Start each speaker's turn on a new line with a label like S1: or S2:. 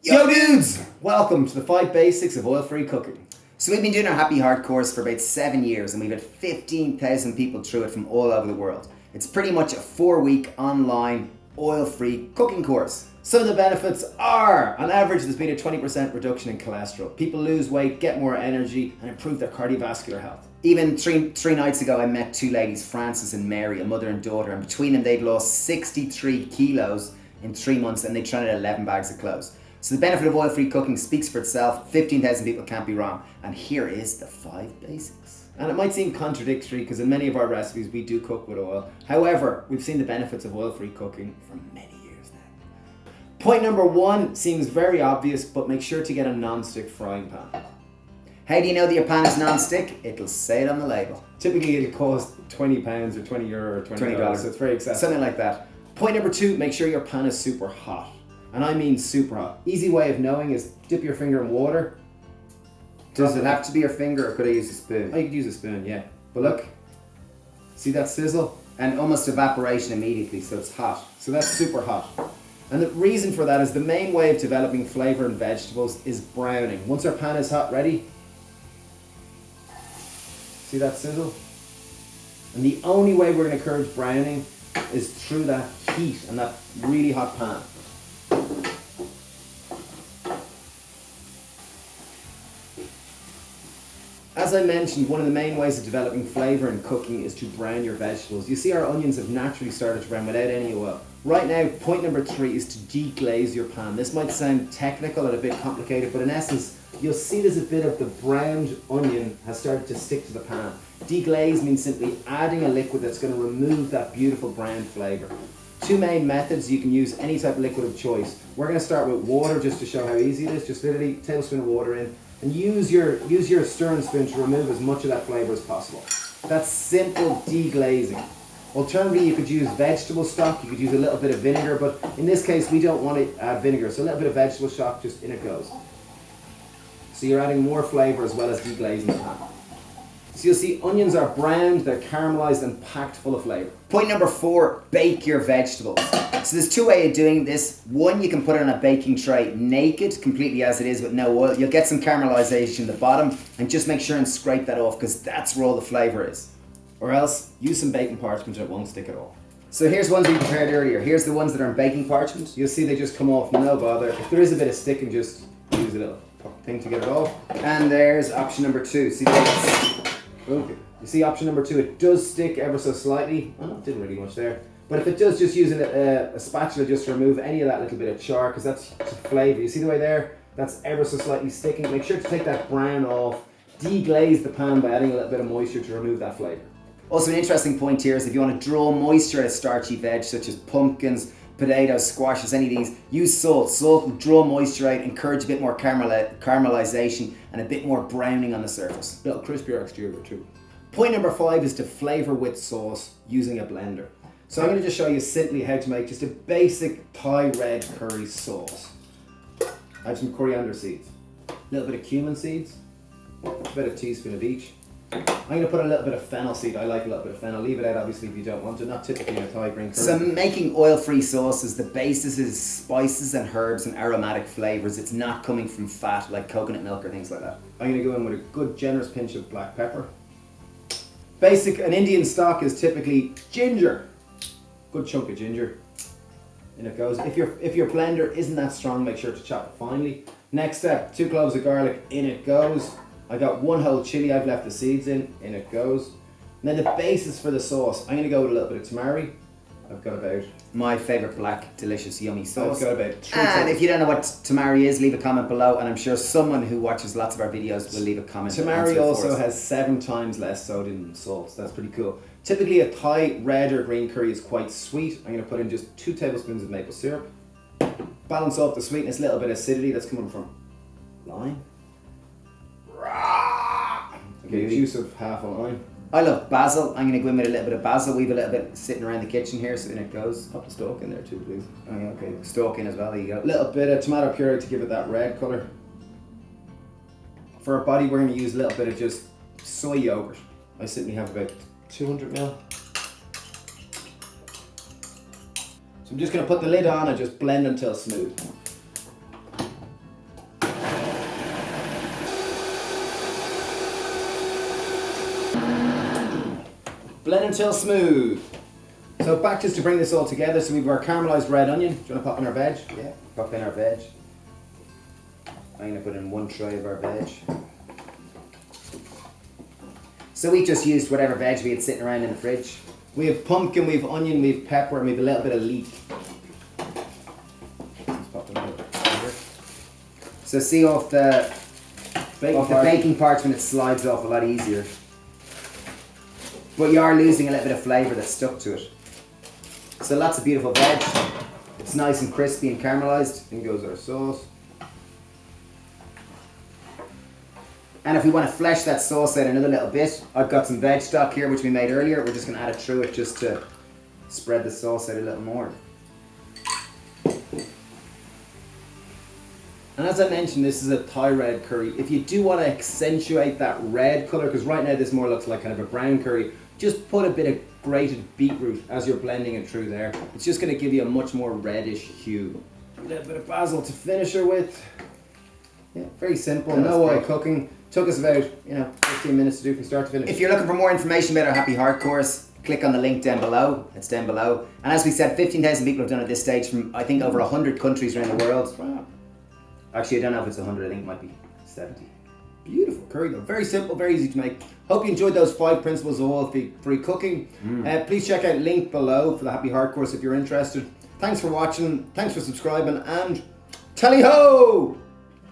S1: Yo dudes! Welcome to the 5 basics of oil-free cooking.
S2: So we've been doing our Happy Heart course for about 7 years and we've had 15,000 people through it from all over the world. It's pretty much a 4-week online oil-free cooking course.
S1: Some of the benefits are, on average, there's been a 20% reduction in cholesterol. People lose weight, get more energy, and improve their cardiovascular health.
S2: Even three nights ago I met two ladies, Frances and Mary, a mother and daughter, and between them they'd lost 63 kilos in 3 months and they tried out 11 bags of clothes. So the benefit of oil-free cooking speaks for itself. 15,000 people can't be wrong. And here is the 5 basics.
S1: And it might seem contradictory because in many of our recipes we do cook with oil. However, we've seen the benefits of oil-free cooking for many years now. Point number 1 seems very obvious, but make sure to get a non-stick frying pan.
S2: How do you know that your pan is non-stick? It'll say it on the label.
S1: Typically it'll cost £20 or €20 or $20, so it's very accessible.
S2: Something like that.
S1: Point number 2, make sure your pan is super hot. And I mean super hot. Easy way of knowing is dip your finger in water.
S2: Does it have to be your finger or could I use a spoon?
S1: Oh, you could use a spoon, yeah. But look, see that sizzle?
S2: And almost evaporation immediately, so it's hot.
S1: So that's super hot. And the reason for that is the main way of developing flavor in vegetables is browning. Once our pan is hot, ready? See that sizzle? And the only way we're going to encourage browning is through that heat and that really hot pan. As I mentioned, one of the main ways of developing flavour in cooking is to brown your vegetables. You see our onions have naturally started to brown without any oil. Right now, point number 3 is to deglaze your pan. This might sound technical and a bit complicated, but in essence, you'll see there's a bit of the browned onion has started to stick to the pan. Deglaze means simply adding a liquid that's going to remove that beautiful brown flavour. 2 main methods. You can use any type of liquid of choice. We're going to start with water just to show how easy it is. Just literally a tablespoon of water in. And use your stirring spoon to remove as much of that flavour as possible. That's simple deglazing. Alternatively, you could use vegetable stock, you could use a little bit of vinegar, but in this case we don't want to add vinegar, so a little bit of vegetable stock, just in it goes. So you're adding more flavour as well as deglazing the pan. So you'll see onions are browned, they're caramelised and packed full of flavour.
S2: Point number 4, bake your vegetables. So there's 2 ways of doing this. One, you can put it on a baking tray naked, completely as it is with no oil. You'll get some caramelization at the bottom and just make sure and scrape that off because that's where all the flavour is.
S1: Or else, use some baking parchment and it won't stick at all.
S2: So here's ones we prepared earlier. Here's the ones that are in baking parchment.
S1: You'll see they just come off, no bother. If there is a bit of sticking, just use a little thing to get it off.
S2: And there's option number 2. See that?
S1: Okay. You see option number 2, it does stick ever so slightly. Oh, it didn't really much there. But if it does, just use a spatula just to remove any of that little bit of char, because that's flavour. You see the way there? That's ever so slightly sticking. Make sure to take that brown off. Deglaze the pan by adding a little bit of moisture to remove that flavour.
S2: Also an interesting point here is if you want to draw moisture out of starchy veg, such as pumpkins, potatoes, squashes, any of these, use salt. Salt will draw moisture out, encourage a bit more caramelization and a bit more browning on the surface.
S1: A little crispier exterior too. Point number 5 is to flavour with sauce using a blender. So I'm going to just show you simply how to make just a basic Thai red curry sauce. I have some coriander seeds, a little bit of cumin seeds, about a teaspoon of each. I'm going to put a little bit of fennel seed. I like a little bit of fennel. Leave it out obviously if you don't want to. Not typically in a Thai green curry.
S2: So making oil-free sauces, the basis is spices and herbs and aromatic flavours. It's not coming from fat like coconut milk or things like that.
S1: I'm going to go in with a good generous pinch of black pepper. An Indian stock is typically ginger. Good chunk of ginger. In it goes. If your blender isn't that strong, make sure to chop it finely. Next step, 2 cloves of garlic. In it goes. I got 1 whole chilli I've left the seeds in. In it goes. And then the basis for the sauce, I'm going to go with a little bit of tamari. I've got about...
S2: My favourite black, delicious, yummy sauce.
S1: I've got about 3
S2: And if you don't know what tamari is, leave a comment below, and I'm sure someone who watches lots of our videos will leave a comment.
S1: Tamari also has 7 times less sodium than salt, so that's pretty cool. Typically a Thai red or green curry is quite sweet. I'm going to put in just 2 tablespoons of maple syrup. Balance off the sweetness, a little bit of acidity that's coming from lime. Okay, juice of half a lime.
S2: I love basil. I'm going to go in with a little bit of basil. We have a little bit sitting around the kitchen here, so in it goes.
S1: Pop the stalk in there too, please.
S2: Oh yeah, okay. Stalk in as well, there you go.
S1: A little bit of tomato puree to give it that red colour. For our body, we're going to use a little bit of just soy yogurt. I simply have about 200 ml. So I'm just going to put the lid on and just blend until smooth. Blend until smooth. So back just to bring this all together, so we've our caramelized red onion. Do you want to pop in our veg?
S2: Yeah, pop in our veg. I'm going to put in 1 tray of our veg. So we just used whatever veg we had sitting around in the fridge.
S1: We have pumpkin, we have onion, we have pepper, and we have a little bit of leek. Let's pop them over here.
S2: So see off the
S1: Baking
S2: baking parts when it slides off a lot easier. But you are losing a little bit of flavour that's stuck to it. So lots of beautiful veg. It's nice and crispy and caramelised.
S1: In goes our sauce.
S2: And if we want to flesh that sauce out another little bit, I've got some veg stock here which we made earlier. We're just going to add it through it just to spread the sauce out a little more.
S1: And as I mentioned, this is a Thai red curry. If you do want to accentuate that red colour, because right now this more looks like kind of a brown curry, just put a bit of grated beetroot as you're blending it through there. It's just going to give you a much more reddish hue. A little bit of basil to finish her with. Yeah, very simple,
S2: Yeah,
S1: no oil
S2: great.
S1: cooking. Took us about 15 minutes to do from start to finish.
S2: If you're looking for more information about our Happy Heart course, click on the link down below. It's down below. And as we said, 15,000 people have done it this stage from, I think, over 100 countries around the world.
S1: Wow.
S2: Actually, I don't know if it's 100. I think it might be 70.
S1: Beautiful curry though, very simple, very easy to make. Hope you enjoyed those 5 principles of oil-free cooking. Please check out link below for the Happy Heart course if you're interested. Thanks for watching, thanks for subscribing, and tally-ho!